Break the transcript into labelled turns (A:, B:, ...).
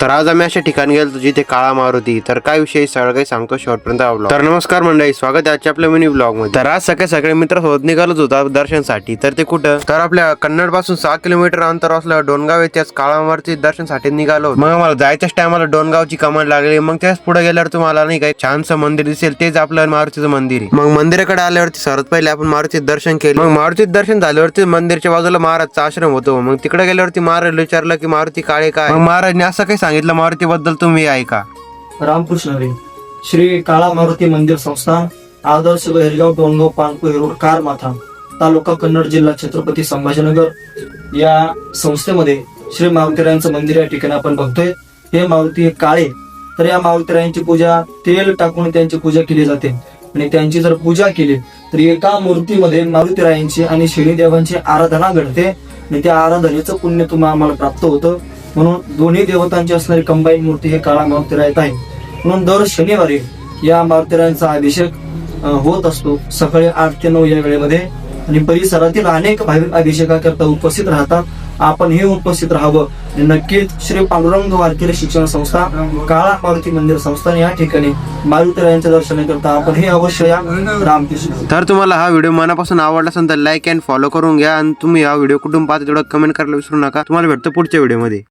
A: तर आज आम्ही अशा ठिकाणी गेलो जिथे काळा मारुती. तर काय विषय सगळं काही सांगतो शेवटपर्यंत ब्लॉग. तर नमस्कार मंडळी, स्वागत आहे आजच्या आपल्या मिनी ब्लॉग मध्ये. तर आज सगळे मित्रासोबत निघालोच होता दर्शनसाठी. तर ते कुठं, तर आपल्या कन्नड पासून 6 किलोमीटर अंतर असलं डोनगाव येथेच काळा मारुती दर्शनसाठी निघालो. मग आम्हाला जायच्याच टायमाला डोनगावची कमांड लागली. मग त्याच पुढे गेल्यावर तुम्हाला नाही काही छानसं मंदिर दिसेल, तेच आपलं मारुतीचं मंदिर आहे. मग मंदिराकडे आल्यावरती सर्वात पहिले आपण मारुतीचं दर्शन केलं. मग मारुतीचं दर्शन झाल्यावरती मंदिरच्या बाजूला महाराजचा आश्रम होतो. मग तिकडे गेल्यावरती महाराज विचारलं की मारुती काळे काय. मग महाराजने असं काही सांगितलं मारुती बद्दल, तुम्ही ऐका.
B: रामकृष्ण हरी. श्री काळा मारुती मंदिर संस्थान, आदर्श बहिरगाव, डोंगगाव, पानपोई रोड, कार माथा, तालुका कन्नड, जिल्हा छत्रपती संभाजीनगर या संस्थेमध्ये श्री मारुतीरायांचं मंदिर या ठिकाणी आपण बघतोय. हे मारुती काळे, तर या मारुतीरायांची पूजा तेल टाकून त्यांची पूजा केली जाते. आणि त्यांची जर पूजा केली तर एका मूर्तीमध्ये मारुतीरायांची आणि शनिदेवांची आराधना घडते आणि त्या आराधनेचं पुण्य तुम्हाला आम्हाला प्राप्त होतं. म्हणून दोन्ही देवतांची असणारी कंबाईन मूर्ती हे काळा मारुतीरायत आहे. म्हणून दर शनिवारी या मारुतीरायांचा अभिषेक होत असतो सकाळी 8 ते 9 या वेळेमध्ये. आणि परिसरातील अनेक भाविक अभिषेकाकरता उपस्थित राहतात. आपण हे उपस्थित राहावं. नक्कीच श्री पांडुरंग वारकरी शिक्षण संस्था, काळा मारुती मंदिर संस्थान या ठिकाणी मारुतीरायांच्या दर्शनाकरता आपण हे अवश्य या. रामकृष्ण.
A: तर तुम्हाला हा व्हिडिओ मनापासून आवडला असेल तर लाईक अँड फॉलो करून घ्या. आणि तुम्ही हा व्हिडिओ कुठून पाहता तेवढं कमेंट करायला विसरू नका. तुम्हाला भेटतो पुढच्या व्हिडिओमध्ये.